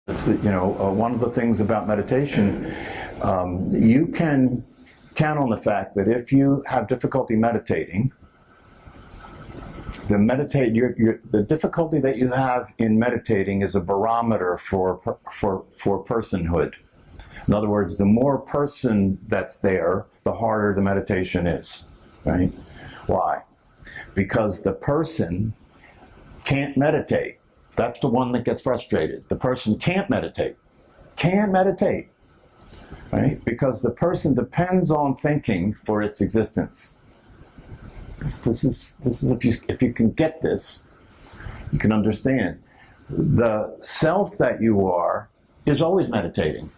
It's, one of the things about meditation, you can count on the fact that if you have difficulty meditating, the difficulty that you have in meditating is a barometer for personhood. In other words, the more person that's there, the harder the meditation is, right? Why? Because the person can't meditate. That's the one that gets frustrated. The person can't meditate. Can't meditate, right? Because the person depends on thinking for its existence. This is if you can get this, you can understand. The self that you are is always meditating.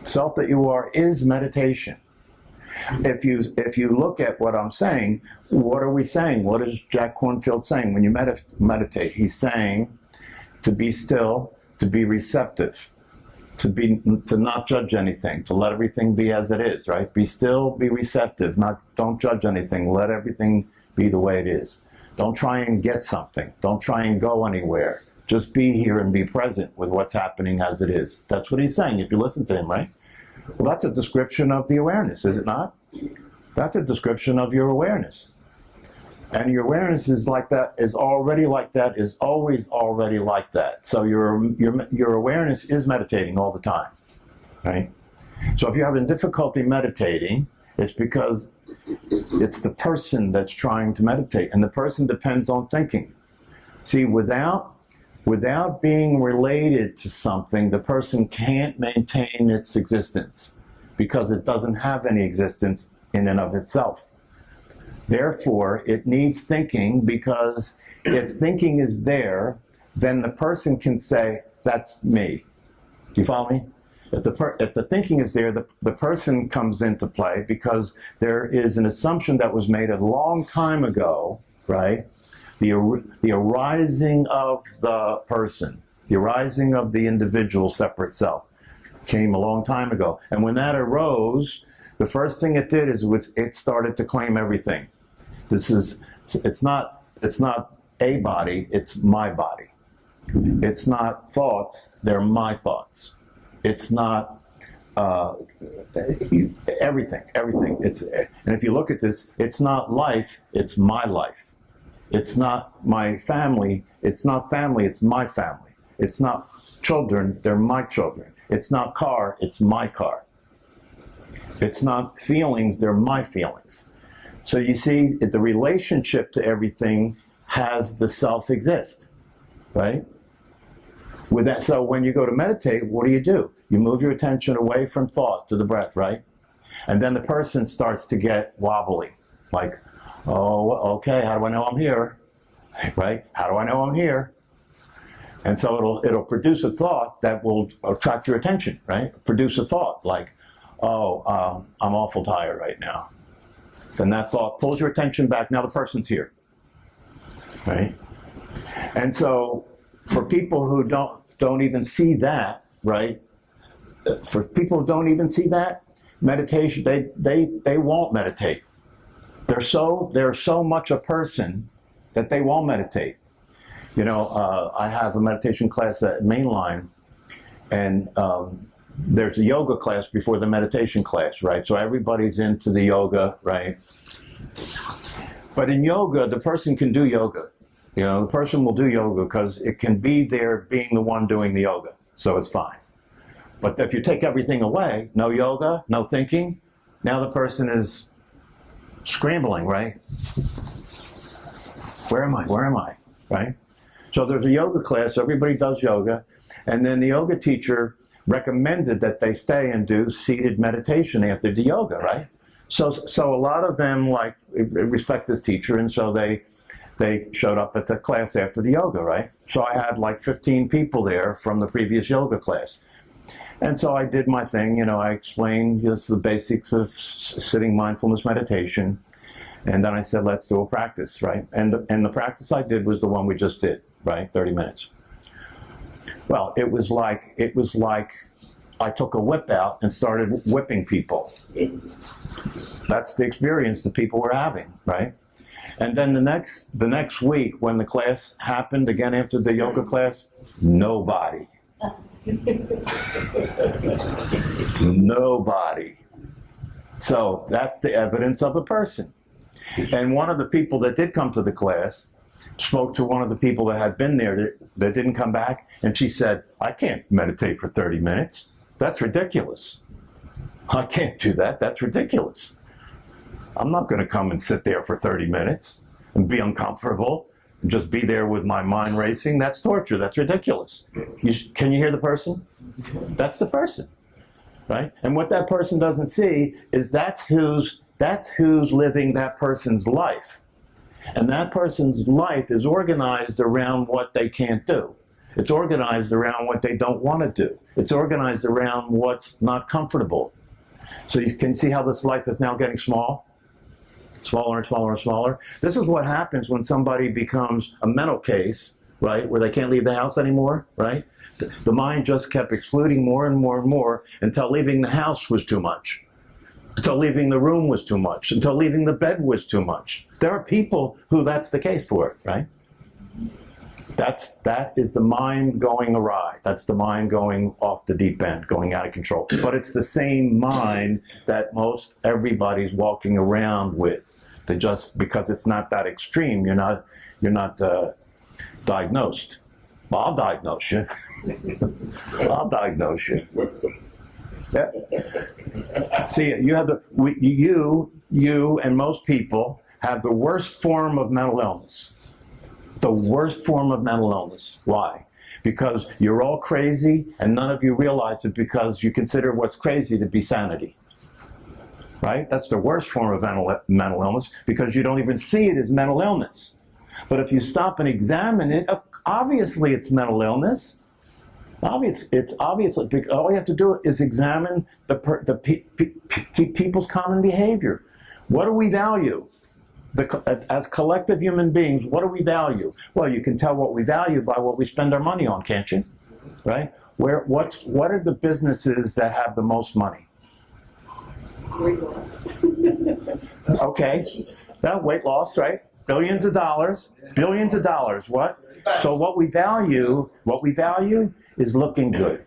Self that you are is meditation. If you look at what I'm saying, what are we saying? What is Jack Kornfield saying when you meditate? He's saying to be still, to be receptive, to not judge anything, to let everything be as it is, right? Be still, be receptive, don't judge anything, let everything be the way it is. Don't try and get something, don't try and go anywhere. Just be here and be present with what's happening as it is. That's what he's saying if you listen to him, right? Well, that's a description of the awareness, is it not? That's a description of your awareness. And your awareness is like that, is already like that, is always already like that. So your awareness is meditating all the time, right? So if you're having difficulty meditating, it's because it's the person that's trying to meditate, and the person depends on thinking. See, without being related to something, the person can't maintain its existence because it doesn't have any existence in and of itself. Therefore, it needs thinking, because if thinking is there, then the person can say, that's me. Do you follow me? If the thinking is there, the person comes into play, because there is an assumption that was made a long time ago, right? The arising of the person, the arising of the individual separate self came a long time ago. And when that arose, the first thing it did is it started to claim everything. It's not a body, it's my body. It's not thoughts, they're my thoughts. It's not everything. And if you look at this, it's not life, it's my life. It's not my family, it's not family, it's my family. It's not children, they're my children. It's not car, it's my car. It's not feelings, they're my feelings. So you see, the relationship to everything has the self exist, right? With that, so when you go to meditate, what do? You move your attention away from thought to the breath, right? And then the person starts to get wobbly, like, oh, okay, how do I know I'm here? Right? How do I know I'm here? And so it'll produce a thought that will attract your attention, right? Produce a thought like, oh, I'm awful tired right now. Then that thought pulls your attention back. Now the person's here, right? And so for people who don't even see that, right? For people who don't even see that, meditation, they won't meditate. They're so much a person that they won't meditate. I have a meditation class at Mainline, and there's a yoga class before the meditation class, right? So everybody's into the yoga, right? But in yoga, the person can do yoga. The person will do yoga because it can be there being the one doing the yoga, so it's fine. But if you take everything away, no yoga, no thinking, now the person is scrambling, right? Where am I, right? So there's a yoga class, everybody does yoga, and then the yoga teacher recommended that they stay and do seated meditation after the yoga, right? So a lot of them respect this teacher, and so they showed up at the class after the yoga, right? So I had 15 people there from the previous yoga class. And so I did my thing, I explained just the basics of sitting mindfulness meditation. And then I said, let's do a practice, right? And the practice I did was the one we just did, right? 30 minutes. Well, it was like I took a whip out and started whipping people. That's the experience that people were having, right? And then the next week when the class happened, again after the yoga class, nobody. Nobody. So that's the evidence of a person. And one of the people that did come to the class spoke to one of the people that had been there that didn't come back, and she said, I can't meditate for 30 minutes. That's ridiculous. I can't do that. That's ridiculous. I'm not going to come and sit there for 30 minutes and be uncomfortable and just be there with my mind racing. That's torture. That's ridiculous. Can you hear the person? That's the person, right? And what that person doesn't see is that's who's living that person's life. And that person's life is organized around what they can't do. It's organized around what they don't want to do. It's organized around what's not comfortable. So you can see how this life is now getting small, smaller and smaller and smaller. This is what happens when somebody becomes a mental case, right, where they can't leave the house anymore, right? The mind just kept excluding more and more and more until leaving the house was too much, until leaving the room was too much, until leaving the bed was too much. There are people who that's the case for, right? That is the mind going awry. That's the mind going off the deep end, going out of control. But it's the same mind that most everybody's walking around with. They just, because it's not that extreme, you're not diagnosed. Well, I'll diagnose you. I'll diagnose you. Yeah. See, you and most people have the worst form of mental illness. The worst form of mental illness. Why? Because you're all crazy and none of you realize it because you consider what's crazy to be sanity. Right? That's the worst form of mental illness because you don't even see it as mental illness. But if you stop and examine it, obviously it's mental illness. It's obvious. All you have to do is examine people's common behavior. What do we value? As collective human beings, what do we value? Well, you can tell what we value by what we spend our money on, can't you? Right? What are the businesses that have the most money? Weight loss. Okay. No, weight loss, right? Billions of dollars. Billions of dollars. What? So what we value is looking good.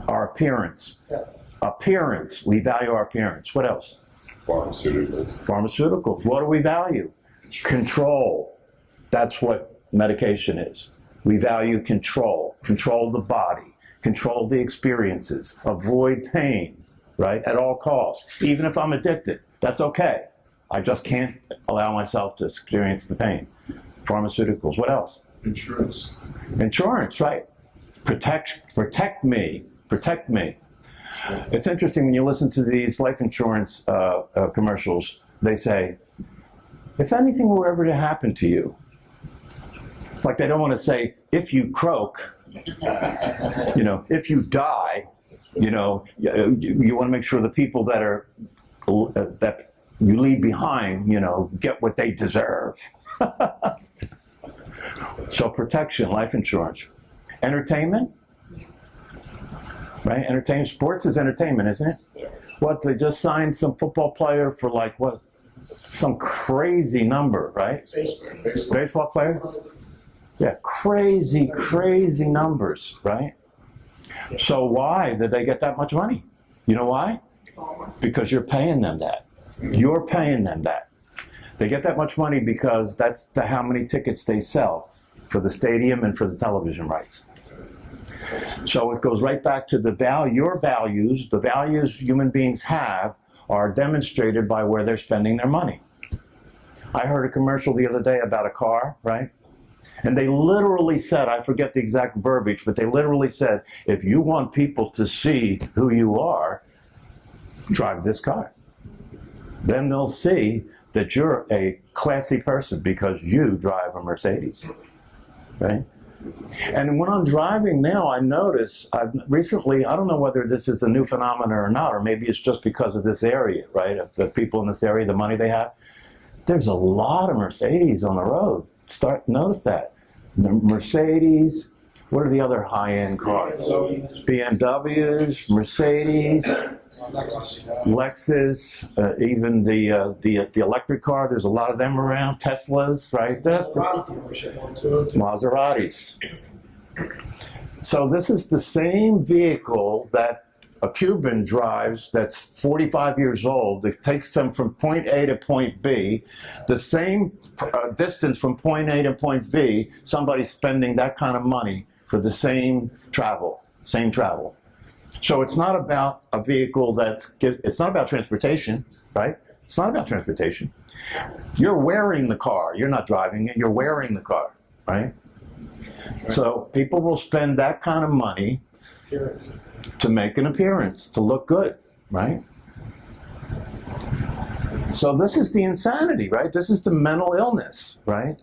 Our appearance. Appearance. We value our appearance. What else? Pharmaceuticals. Pharmaceuticals. What do we value? Control. That's what medication is. We value control. Control the body. Control the experiences. Avoid pain, right? At all costs. Even if I'm addicted, that's okay. I just can't allow myself to experience the pain. Pharmaceuticals. What else? Insurance. Insurance, right. Protect me. Protect me. It's interesting when you listen to these life insurance commercials, they say, if anything were ever to happen to you, it's like they don't want to say, if you croak, if you die, you want to make sure the people that you leave behind, get what they deserve. So protection, life insurance. Entertainment? Right? Entertainment. Sports is entertainment, isn't it? Yes. What, they just signed some football player for some crazy number, right? Baseball player? Yeah, crazy numbers, right? So why did they get that much money? You know why? Because you're paying them that. You're paying them that. They get that much money because that's how many tickets they sell for the stadium and for the television rights. So it goes right back to your values, the values human beings have are demonstrated by where they're spending their money. I heard a commercial the other day about a car, right? And they literally said, I forget the exact verbiage, but they literally said, if you want people to see who you are, drive this car. Then they'll see that you're a classy person because you drive a Mercedes, right? And when I'm driving now, I notice, recently, I don't know whether this is a new phenomenon or not, or maybe it's just because of this area, right? Of the people in this area, the money they have. There's a lot of Mercedes on the road. Notice that. The Mercedes, what are the other high-end cars? BMWs, Mercedes, Lexus, even the electric car, there's a lot of them around, Teslas, right? Maseratis. So this is the same vehicle that a Cuban drives that's 45 years old. It takes them from point A to point B. The same distance from point A to point B, somebody's spending that kind of money for the same travel. So it's not about a vehicle it's not about transportation, right? It's not about transportation. You're wearing the car. You're not driving it. You're wearing the car, right? So people will spend that kind of money to make an appearance, to look good, right? So this is the insanity, right? This is the mental illness, right?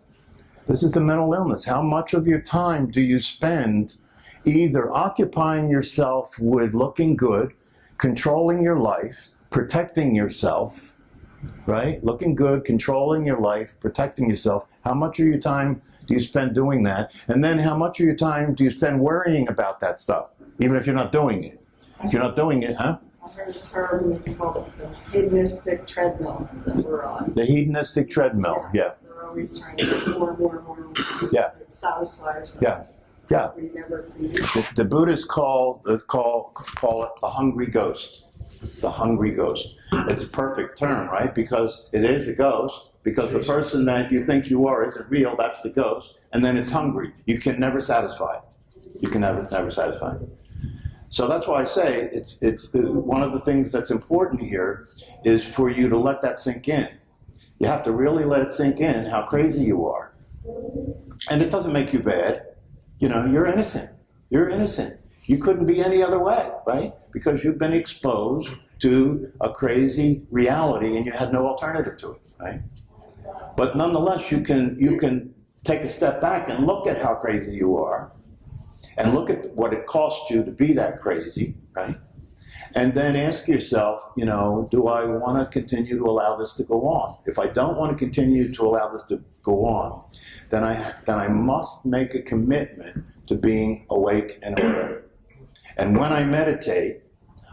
This is the mental illness. How much of your time do you spend either occupying yourself with looking good, controlling your life, protecting yourself, right? Looking good, controlling your life, protecting yourself. How much of your time do you spend doing that? And then how much of your time do you spend worrying about that stuff, even if you're not doing it? If you're not doing it, huh? I heard a term called the hedonistic treadmill that we're on. The hedonistic treadmill, yeah. We're always trying to get more and more and more. Yeah. Satisfy ourselves. Yeah, yeah. We never can do. The Buddhists call it the hungry ghost. The hungry ghost. It's a perfect term, right? Because it is a ghost. Because the person that you think you are isn't real. That's the ghost. And then it's hungry. You can never satisfy. You can never satisfy. So that's why I say it's one of the things that's important here is for you to let that sink in. You have to really let it sink in how crazy you are. And it doesn't make you bad. You know, you're innocent. You're innocent. You couldn't be any other way, right? Because you've been exposed to a crazy reality and you had no alternative to it, right? But nonetheless, you can take a step back and look at how crazy you are and look at what it costs you to be that crazy, right? And then ask yourself, you know, do I want to continue to allow this to go on? If I don't want to continue to allow this to go on, then I must make a commitment to being awake and aware. And when I meditate,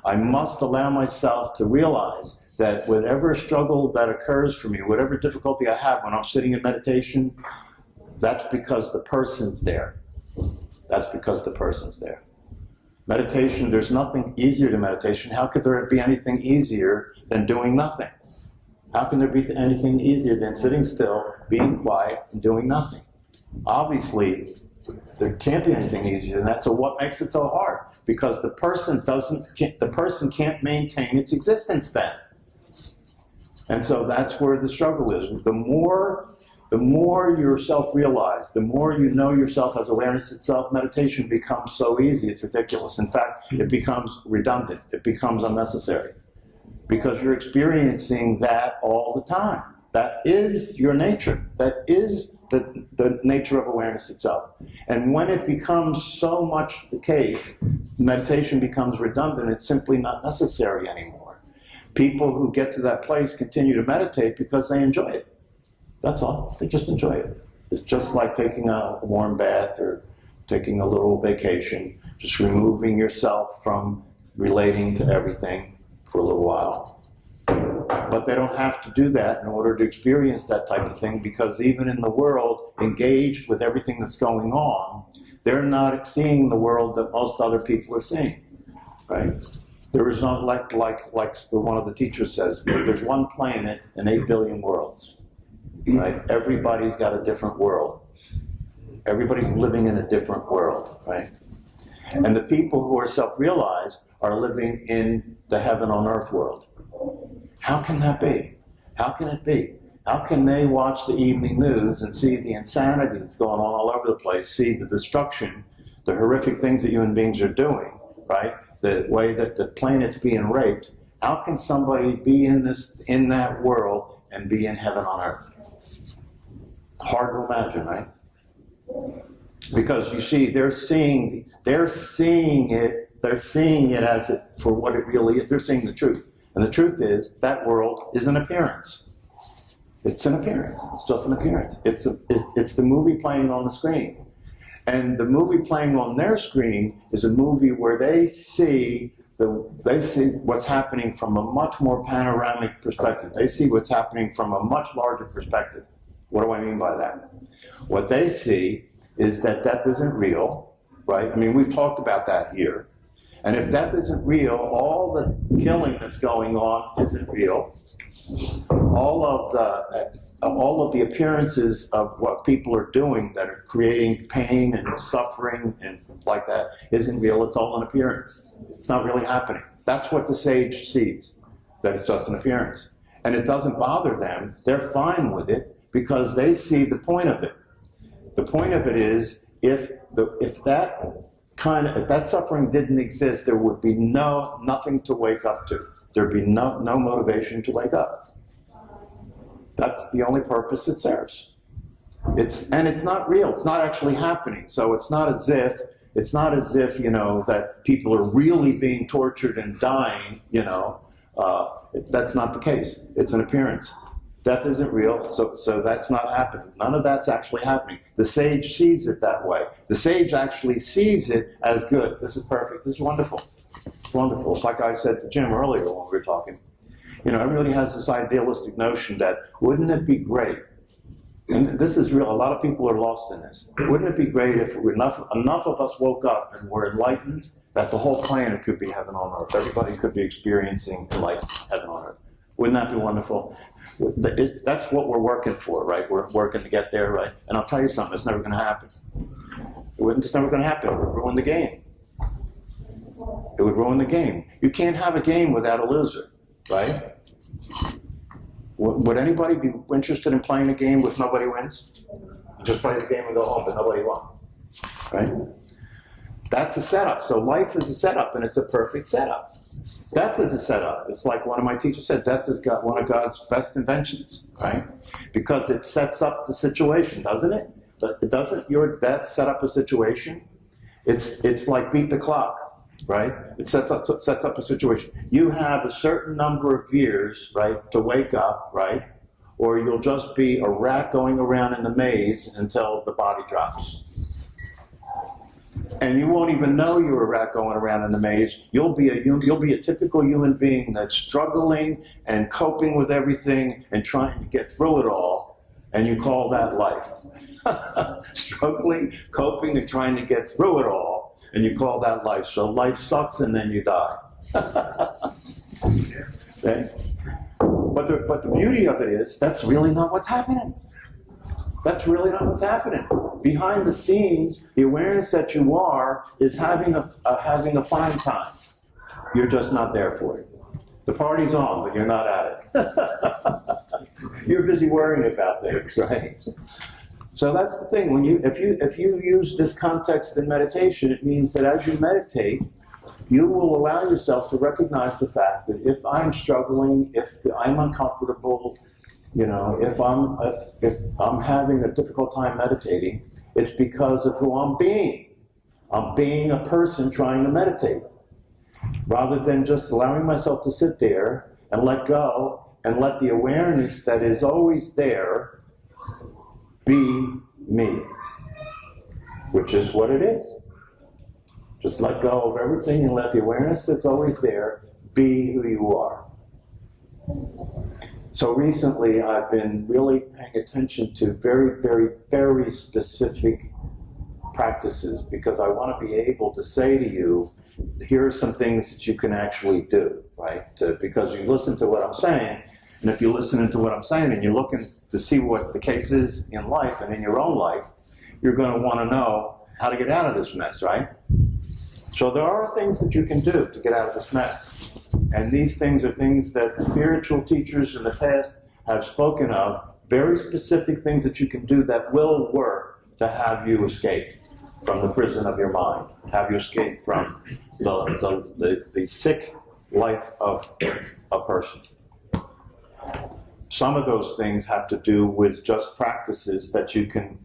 I must allow myself to realize that whatever struggle that occurs for me, whatever difficulty I have when I'm sitting in meditation, that's because the person's there. That's because the person's there. Meditation, there's nothing easier than meditation. How could there be anything easier than doing nothing? How can there be anything easier than sitting still, being quiet, and doing nothing? Obviously, there can't be anything easier than that. So what makes it so hard? Because the person can't maintain its existence then. And so that's where the struggle is. The more you're self-realized, the more you know yourself as awareness itself, meditation becomes so easy, it's ridiculous. In fact, it becomes redundant. It becomes unnecessary. Because you're experiencing that all the time. That is your nature. That is the nature of awareness itself. And when it becomes so much the case, meditation becomes redundant. It's simply not necessary anymore. People who get to that place continue to meditate because they enjoy it. That's all. They just enjoy it. It's just like taking a warm bath or taking a little vacation, just removing yourself from relating to everything for a little while. But they don't have to do that in order to experience that type of thing, because even in the world engaged with everything that's going on, they're not seeing the world that most other people are seeing, right? There is not like one of the teachers says, there's one planet and 8 billion worlds, right? Everybody's got a different world. Everybody's living in a different world, right? And the people who are self-realized are living in the heaven on earth world. How can that be? How can it be? How can they watch the evening news and see the insanity that's going on all over the place, see the destruction, the horrific things that human beings are doing, right? The way that the planet's being raped. How can somebody be in that world and be in heaven on earth? Hard to imagine, right? Because you see, they're seeing it as it for what it really is. They're seeing the truth. And the truth is, that world is an appearance. It's an appearance. It's just an appearance. It's the movie playing on the screen. And the movie playing on their screen is a movie where they see what's happening from a much more panoramic perspective. They see what's happening from a much larger perspective. What do I mean by that? What they see is that death isn't real, right? I mean, we've talked about that here. And if death isn't real, all the killing that's going on isn't real. All of the appearances of what people are doing that are creating pain and suffering and like that isn't real. It's all an appearance. It's not really happening. That's what the sage sees, that it's just an appearance. And it doesn't bother them. They're fine with it because they see the point of it. The point of it is if that suffering didn't exist, there would be nothing to wake up to. There'd be no motivation to wake up. That's the only purpose it serves. And it's not real. It's not actually happening. So it's not as if that people are really being tortured and dying. That's not the case. It's an appearance. Death isn't real, so that's not happening. None of that's actually happening. The sage sees it that way. The sage actually sees it as good. This is perfect. This is wonderful. It's wonderful. It's like I said to Jim earlier when we were talking. Everybody has this idealistic notion that wouldn't it be great? And this is real. A lot of people are lost in this. Wouldn't it be great if enough of us woke up and were enlightened that the whole planet could be heaven on earth? Everybody could be experiencing like heaven on earth. Wouldn't that be wonderful? That's what we're working for, right? We're working to get there, right? And I'll tell you something, it's never going to happen. It's never going to happen. It would ruin the game. It would ruin the game. You can't have a game without a loser, right? Would anybody be interested in playing a game if nobody wins? You just play the game and go home, but nobody won, right? That's a setup. So life is a setup, and it's a perfect setup. Death is a setup. It's like one of my teachers said, death is one of God's best inventions, right? Because it sets up the situation, doesn't it? But doesn't your death set up a situation? It's like beat the clock, right? It sets up a situation. You have a certain number of years, right, to wake up, right? Or you'll just be a rat going around in the maze until the body drops. And you won't even know you're a rat going around in the maze. You'll be a typical human being that's struggling and coping with everything and trying to get through it all, and you call that life. Struggling, coping, and trying to get through it all, and you call that life. So life sucks, and then you die. Okay? But the beauty of it is that's really not what's happening. That's really not what's happening. Behind the scenes, the awareness that you are is having a fine time. You're just not there for it. The party's on, but you're not at it. You're busy worrying about things, right? So that's the thing. If you use this context in meditation, it means that as you meditate, you will allow yourself to recognize the fact that if I'm struggling, if I'm uncomfortable, if I'm having a difficult time meditating, it's because of who I'm being. I'm being a person trying to meditate. Rather than just allowing myself to sit there and let go and let the awareness that is always there be me, which is what it is. Just let go of everything and let the awareness that's always there be who you are. So recently, I've been really paying attention to very, very, very specific practices because I want to be able to say to you, here are some things that you can actually do, right? Because you listen to what I'm saying, and if you listen to what I'm saying and you're looking to see what the case is in life and in your own life, you're going to want to know how to get out of this mess, right? So there are things that you can do to get out of this mess. And these things are things that spiritual teachers in the past have spoken of, very specific things that you can do that will work to have you escape from the prison of your mind, have you escape from the sick life of a person. Some of those things have to do with just practices that you can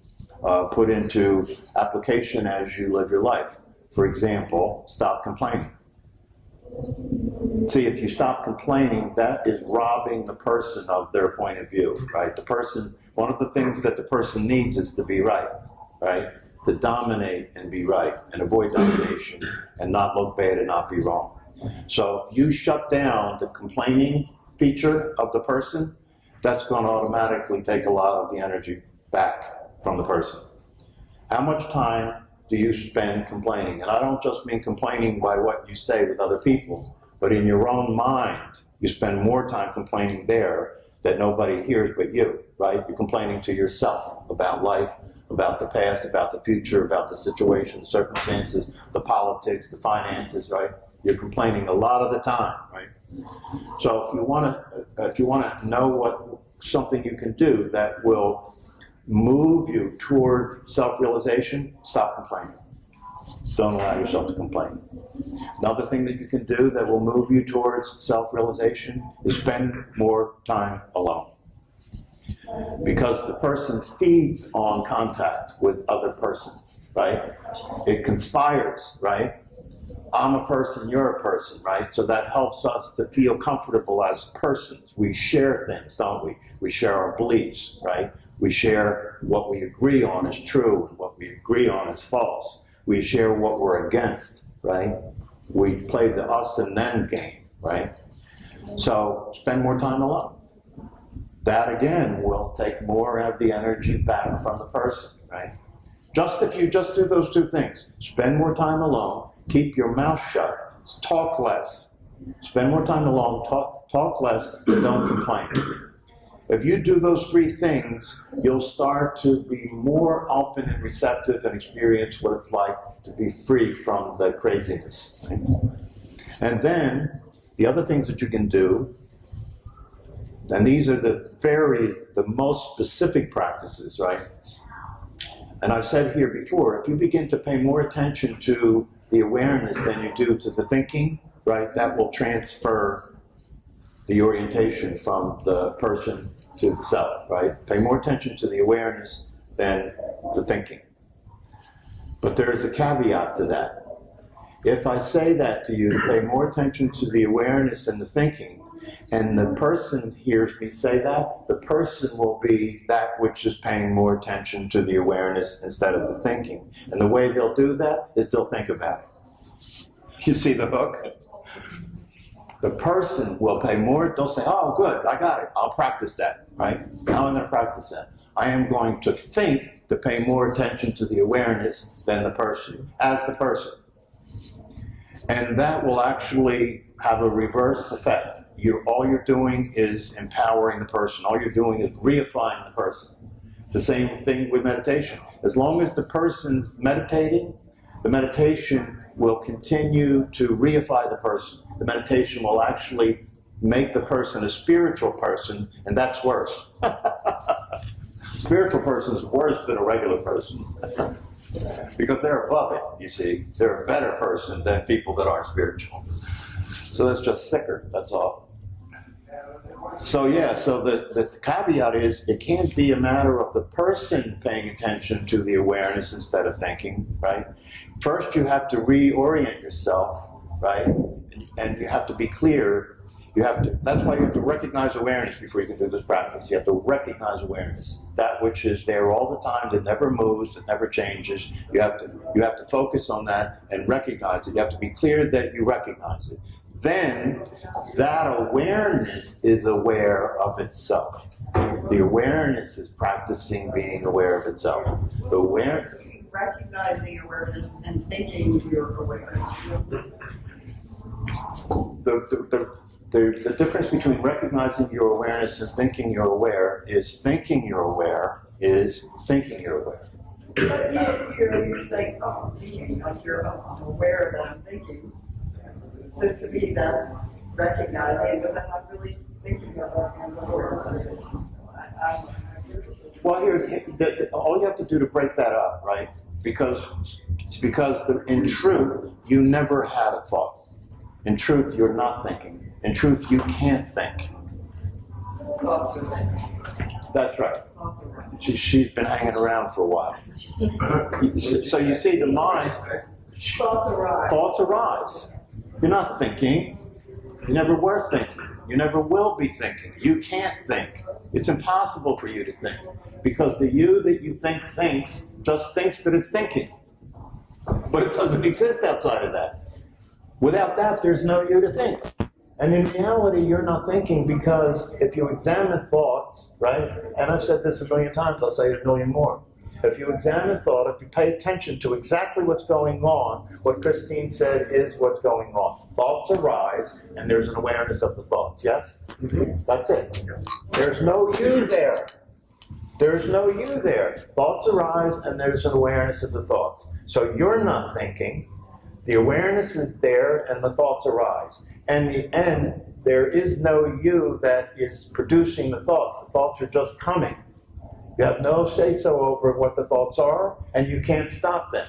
put into application as you live your life. For example, stop complaining. See, if you stop complaining, that is robbing the person of their point of view, right? The person, one of the things that the person needs is to be right? To dominate and be right, and avoid domination, and not look bad and not be wrong. So if you shut down the complaining feature of the person, that's going to automatically take a lot of the energy back from the person. How much time do you spend complaining? And I don't just mean complaining by what you say with other people, but in your own mind, you spend more time complaining there that nobody hears but you, right? You're complaining to yourself about life, about the past, about the future, about the situation, circumstances, the politics, the finances, right? You're complaining a lot of the time, right? So if you want to know what something you can do that will move you toward self-realization, stop complaining. Don't allow yourself to complain. Another thing that you can do that will move you towards self-realization is spend more time alone. Because the person feeds on contact with other persons, right? It conspires, right? I'm a person, you're a person, right? So that helps us to feel comfortable as persons. We share things, don't we? We share our beliefs, right? We share what we agree on is true and what we agree on is false. We share what we're against, right? We play the us and them game, right? So spend more time alone. That again will take more of the energy back from the person, right? If you just do those two things, spend more time alone, keep your mouth shut, talk less. Spend more time alone, talk less, and don't complain. If you do those three things, you'll start to be more open and receptive and experience what it's like to be free from the craziness. Right? And then, the other things that you can do, and these are the most specific practices, right? And I've said here before, if you begin to pay more attention to the awareness than you do to the thinking, right, that will transfer the orientation from the person to the self, right? Pay more attention to the awareness than the thinking. But there is a caveat to that. If I say that to you, to pay more attention to the awareness than the thinking, and the person hears me say that, the person will be that which is paying more attention to the awareness instead of the thinking. And the way they'll do that is they'll think about it. You see the hook? The person will pay more, they'll say, oh, good, I got it. I'll practice that, right? Now I'm going to practice that. I am going to think to pay more attention to the awareness than the person, as the person. And that will actually have a reverse effect. All you're doing is empowering the person. All you're doing is reifying the person. It's the same thing with meditation. As long as the person's meditating, the meditation will continue to reify the person. The meditation will actually make the person a spiritual person, and that's worse. Spiritual person is worse than a regular person. Because they're above it, you see. They're a better person than people that aren't spiritual. So that's just sicker, that's all. So yeah, so the caveat is it can't be a matter of the person paying attention to the awareness instead of thinking, right? First you have to reorient yourself, right? And you have to be clear. That's why you have to recognize awareness before you can do this practice. You have to recognize awareness. That which is there all the time, that never moves, that never changes. You have to focus on that and recognize it. You have to be clear that you recognize it. Then that awareness is aware of itself. The awareness is practicing being aware of itself. The awareness. Recognizing awareness and thinking you're aware. The difference between recognizing your awareness and thinking you're aware is thinking you're aware is thinking you're aware. But you're saying, oh, I'm thinking, like I'm aware that I'm thinking. So to me, that's recognizing, but then I'm really thinking about it and aware of it. So Well, all you have to do to break that up, right? Because in truth, you never had a thought. In truth, you're not thinking. In truth, you can't think. thoughts are thinking. That's right. Thoughts are right. She's been hanging around for a while. So you see, the mind, Thoughts arise. thoughts arise. You're not thinking. You never were thinking. You never will be thinking. You can't think. It's impossible for you to think. Because the you that you think thinks just thinks that it's thinking. But it doesn't exist outside of that. Without that, there's no you to think. And in reality, you're not thinking because if you examine thoughts, right, and I've said this a million times, I'll say it a million more. If you examine thought, if you pay attention to exactly what's going on, what Christine said is what's going on. Thoughts arise, and there's an awareness of the thoughts, yes? That's it. There's no you there. There's no you there. Thoughts arise, and there's an awareness of the thoughts. So you're not thinking. The awareness is there, and the thoughts arise. And in the end, there is no you that is producing the thoughts. The thoughts are just coming. You have no say-so over what the thoughts are, and you can't stop them.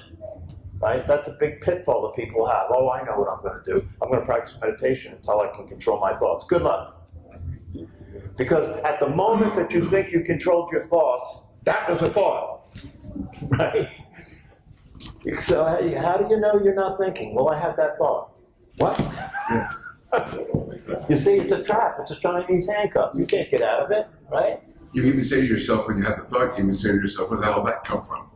Right? That's a big pitfall that people have. Oh, I know what I'm going to do. I'm going to practice meditation until I can control my thoughts. Good luck. Because at the moment that you think you controlled your thoughts, that was a thought. Right? So how do you know you're not thinking? Well, I had that thought. What? You see, it's a trap. It's a Chinese handcuff. You can't get out of it, right? You even say to yourself when you have the thought, you even say to yourself, where the hell did that come from?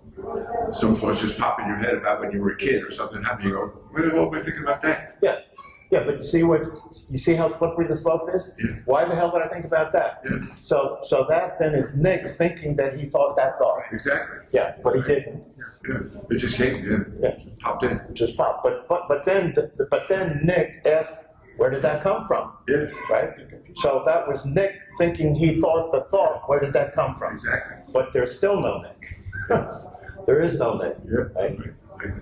Some thoughts just pop in your head about when you were a kid or something happened. You go, where the hell am I thinking about that? Yeah. Yeah, but you see how slippery the slope is? Yeah. Why the hell would I think about that? Yeah. So that then is Nick thinking that he thought that thought. Exactly. Yeah, but he didn't. Yeah. It just came, Yeah. popped in. Just pop. But then Nick asked, where did that come from? Yeah. Right? So that was Nick thinking he thought the thought. Where did that come from? Exactly. But there's still no Nick. There is no Nick. Yeah. Right? Right.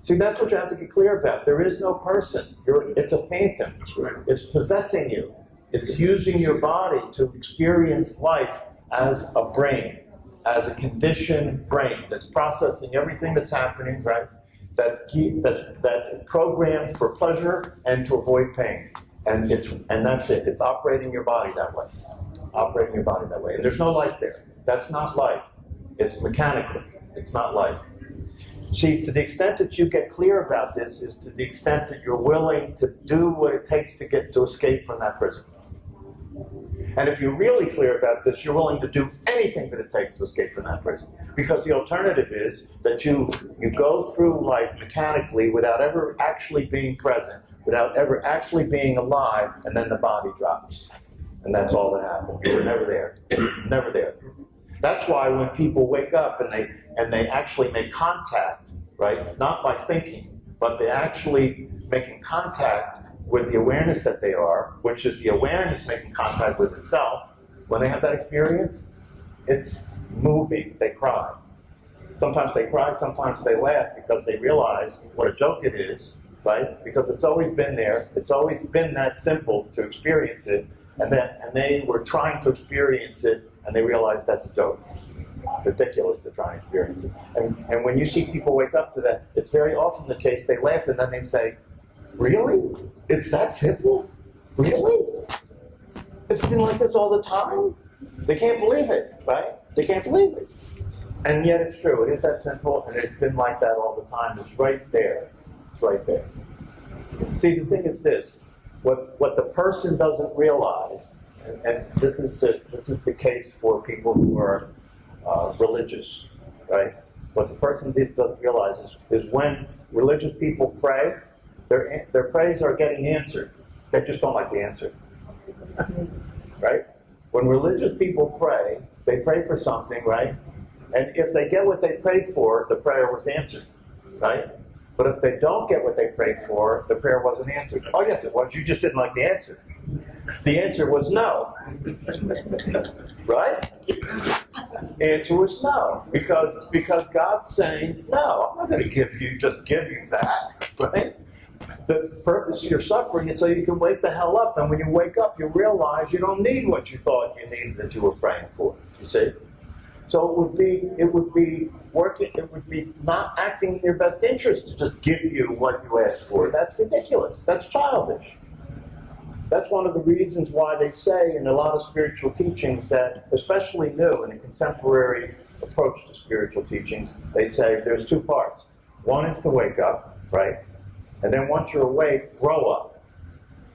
See, that's what you have to get clear about. There is no person. It's a phantom. That's right. It's possessing you. It's using your body to experience life as a brain, as a conditioned brain that's processing everything that's happening, right? That's programmed for pleasure and to avoid pain. And that's it. It's operating your body that way. Operating your body that way. And there's no life there. That's not life. It's mechanical. It's not life. See, to the extent that you get clear about this is to the extent that you're willing to do what it takes to escape from that prison. And if you're really clear about this, you're willing to do anything that it takes to escape from that prison. Because the alternative is that you go through life mechanically without ever actually being present, without ever actually being alive, and then the body drops. And that's all that happened. You were never there. Never there. That's why when people wake up and they actually make contact, right? Not by thinking, but they actually making contact with the awareness that they are, which is the awareness making contact with itself. When they have that experience, it's moving. They cry. Sometimes they cry, sometimes they laugh because they realize what a joke it is, right? Because it's always been there. It's always been that simple to experience it, and they were trying to experience it, and they realized that's a joke. It's ridiculous to try and experience it. And when you see people wake up to that, it's very often the case they laugh and then they say, really? It's that simple? Really? It's been like this all the time? They can't believe it, right? They can't believe it. And yet it's true. It is that simple, and it's been like that all the time. It's right there. It's right there. See, the thing is this. What the person doesn't realize, and this is the case for people who are religious, right? What the person doesn't realize is when religious people pray, their prayers are getting answered. They just don't like the answer, right? When religious people pray, they pray for something, right? And if they get what they prayed for, the prayer was answered, right? But if they don't get what they prayed for, the prayer wasn't answered. Oh, yes, it was. You just didn't like the answer. The answer was no. Right? The answer was no. Because God's saying, no, I'm not going to just give you that. Right? The purpose of your suffering is so you can wake the hell up. And when you wake up, you realize you don't need what you thought you needed that you were praying for. You see? So it would be not acting in your best interest to just give you what you asked for. That's ridiculous. That's childish. That's one of the reasons why they say in a lot of spiritual teachings that, especially new in a contemporary approach to spiritual teachings, they say there's two parts. One is to wake up, right? And then once you're awake, grow up.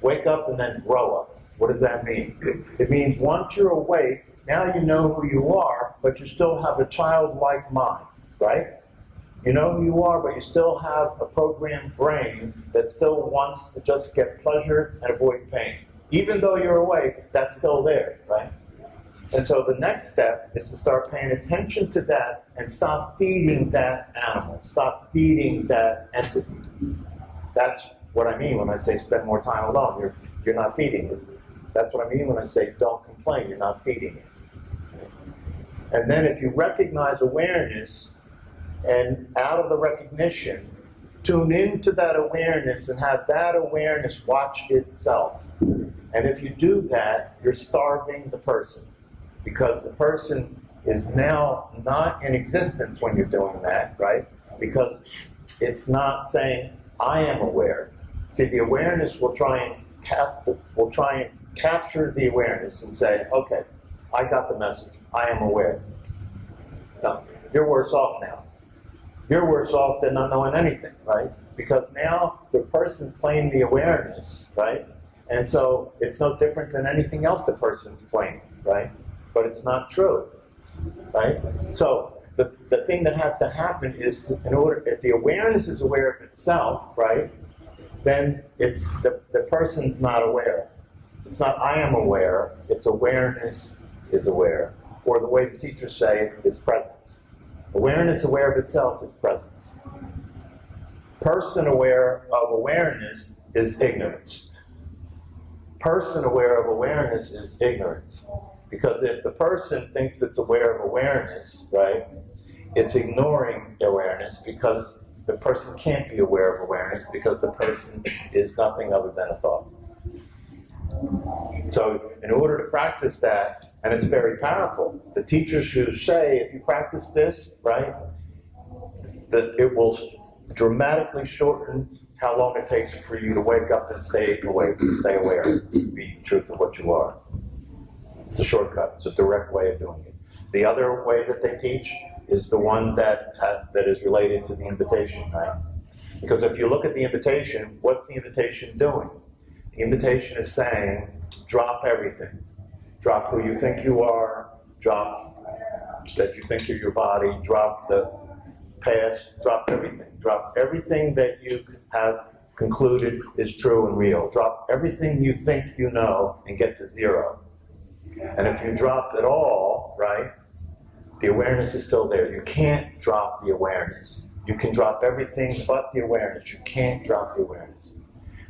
Wake up and then grow up. What does that mean? It means once you're awake, now you know who you are, but you still have a childlike mind, right? You know who you are, but you still have a programmed brain that still wants to just get pleasure and avoid pain. Even though you're awake, that's still there, right? And so the next step is to start paying attention to that and stop feeding that animal, stop feeding that entity. That's what I mean when I say spend more time alone. You're not feeding it. That's what I mean when I say don't complain, you're not feeding it. And then if you recognize awareness, and out of the recognition, tune into that awareness and have that awareness watch itself. And if you do that, you're starving the person, because the person is now not in existence when you're doing that, right? Because it's not saying, I am aware. See, the awareness will try and capture the awareness and say, okay, I got the message. I am aware. No, you're worse off now. You're worse off than not knowing anything, right? Because now the person's claiming the awareness, right? And so it's no different than anything else the person's claimed, right? But it's not true, right? So the thing that has to happen is to, if the awareness is aware of itself, right? Then it's the person's not aware. It's not I am aware, it's awareness is aware. Or the way the teachers say it is presence. Awareness aware of itself is presence. Person aware of awareness is ignorance. Person aware of awareness is ignorance. Because if the person thinks it's aware of awareness, right, it's ignoring awareness, because the person can't be aware of awareness, because the person is nothing other than a thought. So in order to practice that, and it's very powerful, the teachers who say, if you practice this, right, that it will dramatically shorten how long it takes for you to wake up and stay awake, stay aware, be the truth of what you are. It's a shortcut. It's a direct way of doing it. The other way that they teach is the one that is related to the invitation, right? Because if you look at the invitation, what's the invitation doing? The invitation is saying, drop everything. Drop who you think you are, drop that you think you're your body, drop the past, drop everything. Drop everything that you have concluded is true and real. Drop everything you think you know and get to zero. And if you drop it all, right, the awareness is still there. You can't drop the awareness. You can drop everything but the awareness. You can't drop the awareness.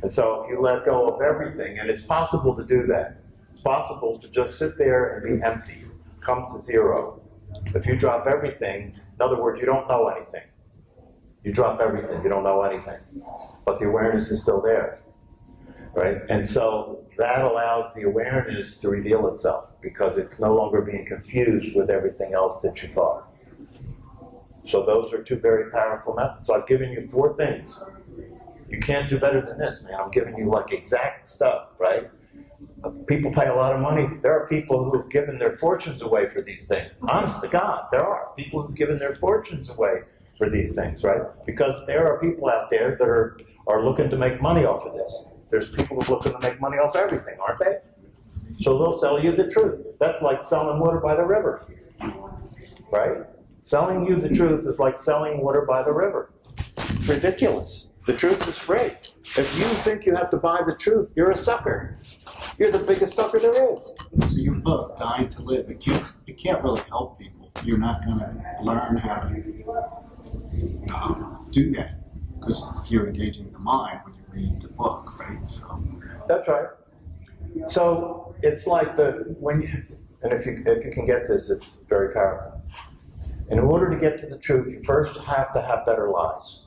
And so if you let go of everything, and it's possible to do that, it's possible to just sit there and be empty, come to zero. If you drop everything, in other words, you don't know anything. You drop everything, you don't know anything. But the awareness is still there, right? And so that allows the awareness to reveal itself, because it's no longer being confused with everything else that you thought. So those are two very powerful methods. So I've given you 4 things. You can't do better than this, man. I'm giving you like exact stuff, right? People pay a lot of money. There are people who've given their fortunes away for these things. Honest to God, there are people who've given their fortunes away for these things, right? Because there are people out there that are looking to make money off of this. There's people who are looking to make money off everything, aren't they? So they'll sell you the truth. That's like selling water by the river, right? Selling you the truth is like selling water by the river. It's ridiculous. The truth is free. If you think you have to buy the truth, you're a sucker. You're the biggest sucker there is. So your book, Dying to Live, it can't really help people. You're not going to learn how to do that, because you're engaging the mind when you read the book, right? So That's right. So it's like if you can get this, it's very powerful. In order to get to the truth, you first have to have better lies.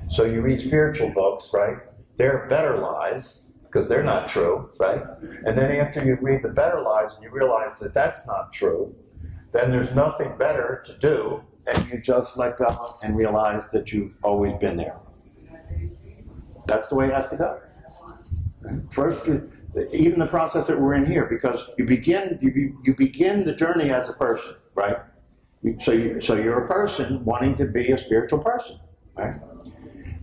So you read spiritual books, right? They're better lies, because they're not true, right? And then after you read the better lies and you realize that that's not true, then there's nothing better to do, and you just let go and realize that you've always been there. That's the way it has to go. First, even the process that we're in here, because you begin the journey as a person, right? So you're a person wanting to be a spiritual person, right?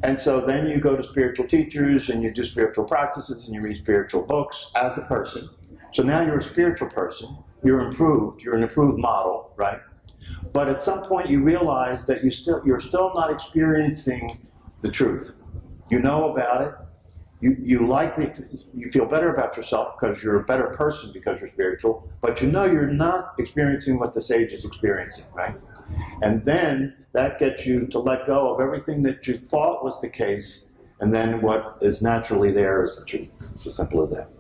And so then you go to spiritual teachers and you do spiritual practices and you read spiritual books as a person. So now you're a spiritual person. You're improved. You're an improved model, right? But at some point you realize that you're still not experiencing the truth. You know about it. you feel better about yourself because you're a better person because you're spiritual, but you know you're not experiencing what the sage is experiencing, right? And then that gets you to let go of everything that you thought was the case, and then what is naturally there is the truth. It's as simple as that.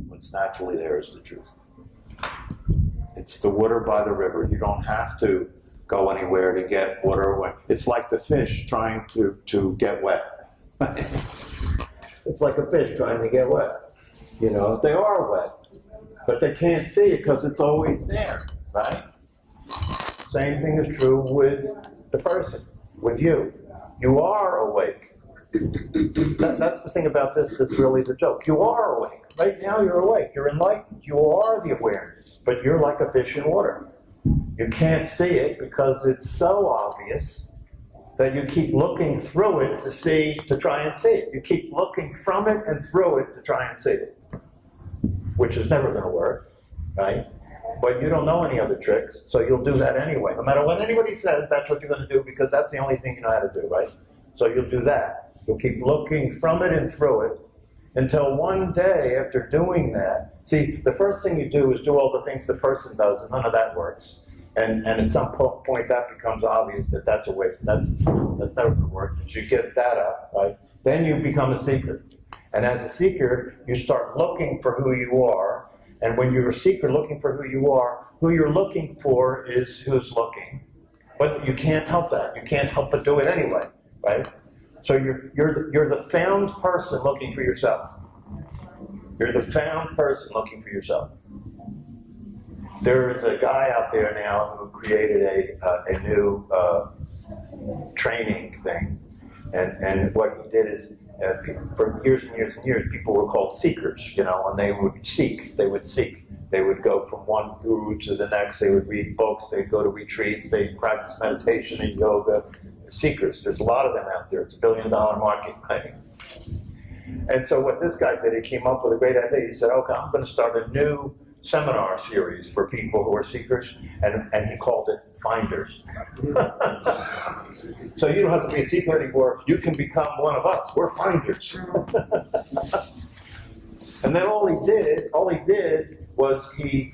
What's naturally there is the truth. It's the water by the river. You don't have to go anywhere to get water. It's like the fish trying to get wet. It's like a fish trying to get wet. You know, they are wet, but they can't see it because it's always there, right? Same thing is true with the person, with you. You are awake. That's the thing about this that's really the joke. You are awake. Right now you're awake. You're enlightened. You are the awareness, but you're like a fish in water. You can't see it because it's so obvious that you keep looking through it to try and see it. You keep looking from it and through it to try and see it, which is never going to work, right? But you don't know any other tricks, so you'll do that anyway. No matter what anybody says, that's what you're going to do because that's the only thing you know how to do, right? So you'll do that. You'll keep looking from it and through it until one day after doing that, see, the first thing you do is do all the things the person does, and none of that works. And at some point that becomes obvious that that's a waste. That's never going to work. You give that up, right? Then you become a seeker. And as a seeker, you start looking for who you are. And when you're a seeker looking for who you are, who you're looking for is who's looking. But you can't help that. You can't help but do it anyway, right? So you're the found person looking for yourself. You're the found person looking for yourself. There is a guy out there now who created a new training thing, and what he did is for years and years and years, people were called seekers, you know, and they would seek. They would go from one guru to the next. They would read books. They'd go to retreats. They'd practice meditation and yoga. Seekers. There's a lot of them out there. It's $1 billion market, right? And so what this guy did, he came up with a great idea. He said, okay, I'm going to start a new seminar series for people who are seekers, and he called it Finders. So you don't have to be a seeker anymore. You can become one of us. We're finders. And then all he did was he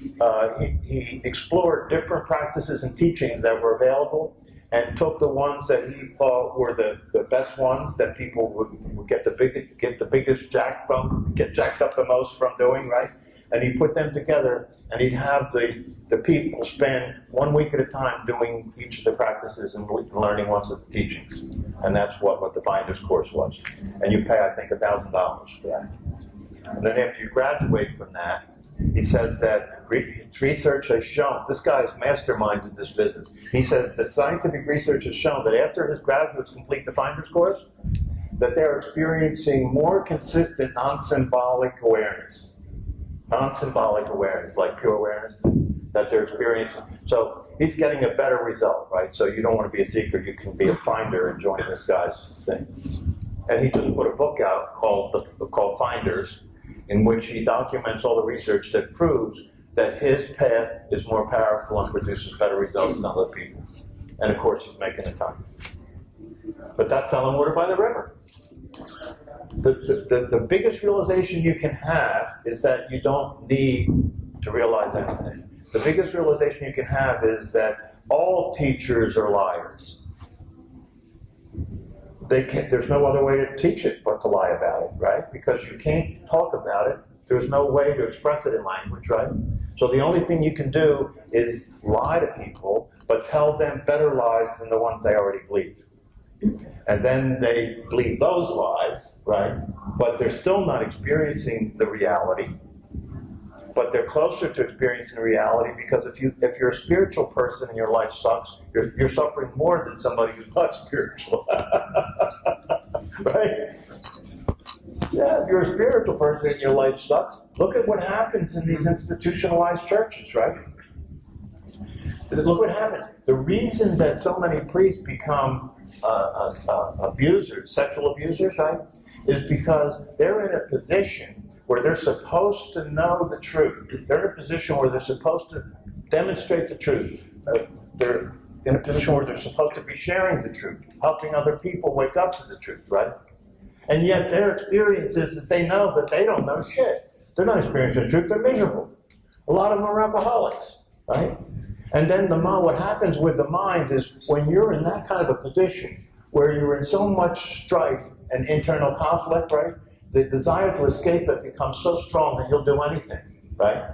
explored different practices and teachings that were available, and took the ones that he thought were the best ones that people would get the biggest jacked up the most from doing, right? And he put them together, and he'd have the people spend 1 week at a time doing each of the practices and learning ones of the teachings. And that's what the Finders course was. And you pay, I think, $1,000 for that. And then after you graduate from that, he says that research has shown, this guy's masterminded this business. He says that scientific research has shown that after his graduates complete the Finders course, that they're experiencing more consistent non-symbolic awareness. Non-symbolic awareness, like pure awareness, that they're experiencing. So he's getting a better result, right? So you don't want to be a seeker, you can be a finder and join this guy's thing. And he just put a book out called Finders, in which he documents all the research that proves that his path is more powerful and produces better results than other people. And of course, he's making a ton. But that's selling water by the river. The biggest realization you can have is that you don't need to realize anything. The biggest realization you can have is that all teachers are liars. There's no other way to teach it but to lie about it, right? Because you can't talk about it. There's no way to express it in language, right? So the only thing you can do is lie to people, but tell them better lies than the ones they already believe. And then they believe those lies, right? But they're still not experiencing the reality. But they're closer to experiencing reality because if you're a spiritual person and your life sucks, you're suffering more than somebody who's not spiritual. Right? Yeah, if you're a spiritual person and your life sucks, look at what happens in these institutionalized churches, right? Look what happens. The reason that so many priests become abusers, sexual abusers, right, is because they're in a position where they're supposed to know the truth. They're in a position where they're supposed to demonstrate the truth. They're in a position where they're supposed to be sharing the truth, helping other people wake up to the truth, right? And yet their experience is that they know that they don't know shit. They're not experiencing the truth, they're miserable. A lot of them are alcoholics, right? And then what happens with the mind is when you're in that kind of a position where you're in so much strife and internal conflict, right? The desire to escape it becomes so strong that you'll do anything, right?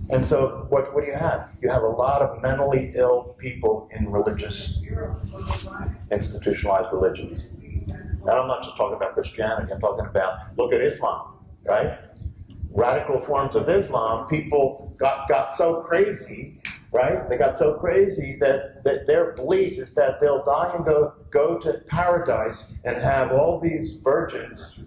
And so what do you have? You have a lot of mentally ill people in religious, institutionalized religions. And I'm not just talking about Christianity, I'm talking about, look at Islam, right? Radical forms of Islam, people got so crazy, right? They got so crazy that their belief is that they'll die and go to paradise and have all these virgins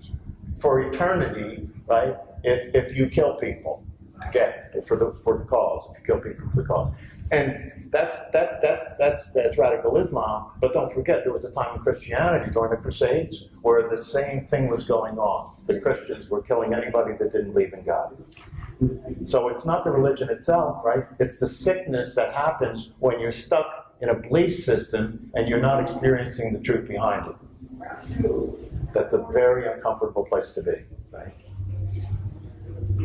for eternity, right? If you kill people, again, for the cause, if you kill people for the cause. And that's radical Islam, but don't forget there was a time in Christianity during the Crusades where the same thing was going on. The Christians were killing anybody that didn't believe in God. So it's not the religion itself, right? It's the sickness that happens when you're stuck in a belief system and you're not experiencing the truth behind it. That's a very uncomfortable place to be, right?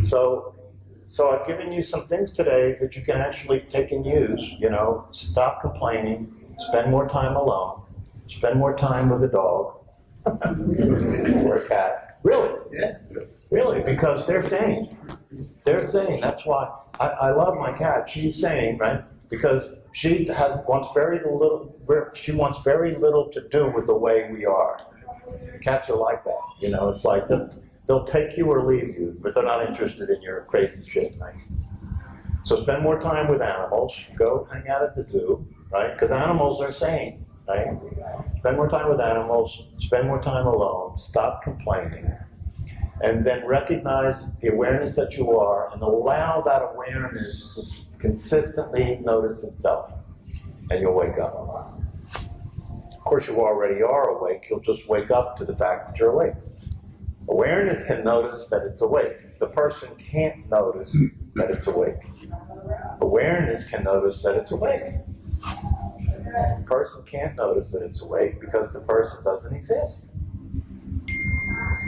So I've given you some things today that you can actually take and use, stop complaining, spend more time alone, spend more time with a dog or a cat. Really? Yeah. Really, because they're sane. They're sane. That's why I love my cat. She's sane, right? Because she wants very little to do with the way we are. Cats are like that. It's like they'll take you or leave you, but they're not interested in your crazy shit, right? So spend more time with animals. Go hang out at the zoo, right? Because animals are sane, right? Spend more time with animals. Spend more time alone. Stop complaining. And then recognize the awareness that you are and allow that awareness to consistently notice itself. And you'll wake up. Of course, you already are awake. You'll just wake up to the fact that you're awake. Awareness can notice that it's awake. The person can't notice that it's awake. Awareness can notice that it's awake. The person can't notice that it's awake because the person doesn't exist.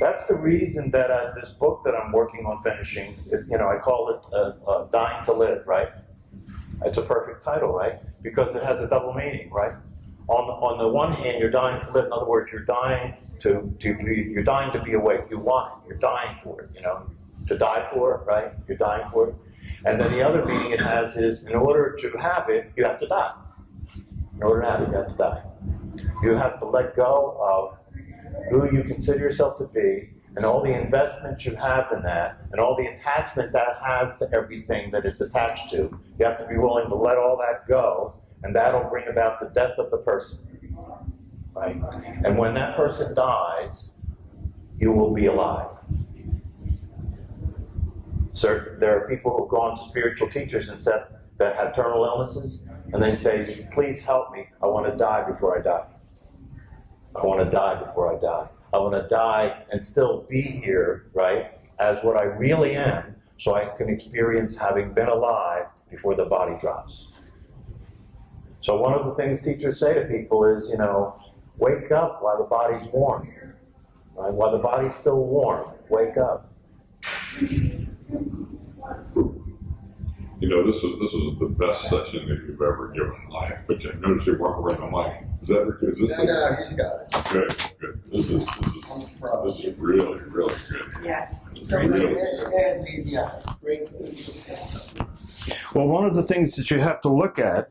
That's the reason that this book that I'm working on finishing, I call it Dying to Live, right? It's a perfect title, right? Because it has a double meaning, right? On the one hand, you're dying to live. In other words, you're dying you're dying to be awake. You want it. You're dying for it, to die for it, right? You're dying for it. And then the other meaning it has is, in order to have it, you have to die. In order to have it, you have to die. You have to let go of who you consider yourself to be and all the investments you have in that and all the attachment that has to everything that it's attached to. You have to be willing to let all that go, and that'll bring about the death of the person. Right? And when that person dies, you will be alive. So there are people who've gone to spiritual teachers and said that have terminal illnesses, and they say, please help me. I want to die before I die. I want to die before I die. I want to die and still be here, right, as what I really am, so I can experience having been alive before the body drops. So one of the things teachers say to people is, wake up while the body's warm. Right? While the body's still warm, wake up. This was the best session that you've ever given live, but I noticed you weren't wearing the mic. Is that because this No, he's got it. good. This is really, really good. Yes. Really. Great. Well, one of the things that you have to look at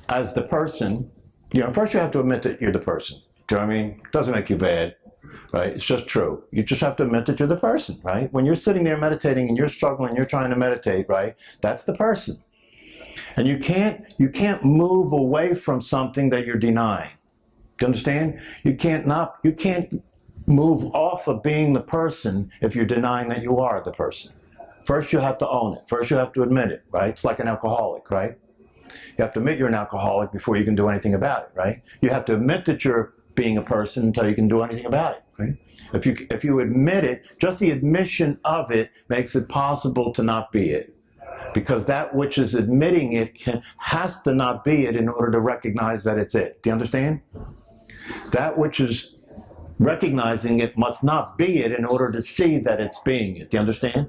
as the person, first you have to admit that you're the person. Do you know what I mean? It doesn't make you bad, right? It's just true. You just have to admit that you're the person, right? When you're sitting there meditating and you're struggling, you're trying to meditate, right? That's the person. And you can't move away from something that you're denying. Do you understand? You can't move off of being the person if you're denying that you are the person. First you have to own it. First you have to admit it, right? It's like an alcoholic, right? You have to admit you're an alcoholic before you can do anything about it, right? You have to admit that you're being a person until you can do anything about it, right? If you admit it, just the admission of it makes it possible to not be it. Because that which is admitting it has to not be it in order to recognize that it's it. Do you understand? That which is recognizing it must not be it in order to see that it's being it. Do you understand?